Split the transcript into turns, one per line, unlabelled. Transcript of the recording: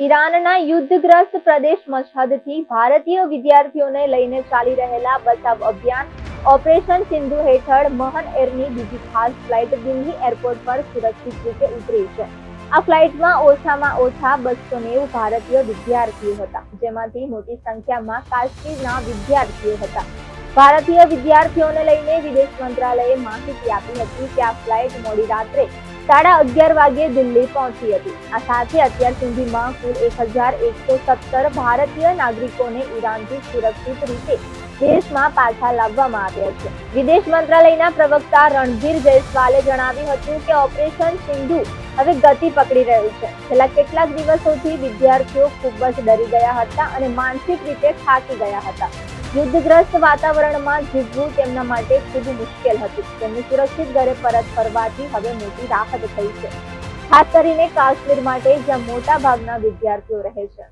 ઈરાનના યુદ્ધગ્રસ્ત પ્રદેશ મશહદથી ભારતીય વિદ્યાર્થીઓને લઈને ચાલી રહેલા બચાવ અભિયાન ઓપરેશન સિંધુ હેઠળ મહન એરની બીજી ખાસ ફ્લાઇટ દિલ્હી એરપોર્ટ પર સુરક્ષિત રીતે ઉતરી છે. આ ફ્લાઇટમાં ઓછામાં ઓછા 290 ભારતીય વિદ્યાર્થીઓ હતા, જેમાંથી મોટી સંખ્યામાં કાશ્મીરના વિદ્યાર્થીઓ હતા. ભારતીય વિદ્યાર્થીઓને લઈને વિદેશ મંત્રાલયે માહિતી આપી હતી કે આ ફ્લાઇટ મોડી રાત્રે 11:30 વાગ્યે દિલ્હી પહોંચી હતી. આ સાથે અત્યાર સુધીમાં કુલ 1117 ભારતીય નાગરિકોને ઈરાનથી સુરક્ષિત રીતે દેશમાં પાછા લાવવામાં આવ્યા છે. વિદેશ મંત્રાલયના પ્રવક્તા રણધીર જયસ્વાલે જણાવ્યું હતું કે ઓપરેશન સિંધુ હવે ગતિ પકડી રહ્યું છે. છેલ્લા કેટલાક દિવસોથી વિદ્યાર્થીઓ ખૂબ જ ડરી ગયા હતા અને માનસિક રીતે થાકી ગયા હતા. યુદ્ધગ્રસ્ત વાતાવરણમાં જીવવું તેમના માટે ખૂબ મુશ્કેલ હતું. તેમને સુરક્ષિત ઘરે પરત ફરવાથી હવે મોટી રાહત થઈ છે, ખાસ કરીને કાશ્મીર માટે, જ્યાં મોટા ભાગના વિદ્યાર્થીઓ રહે છે.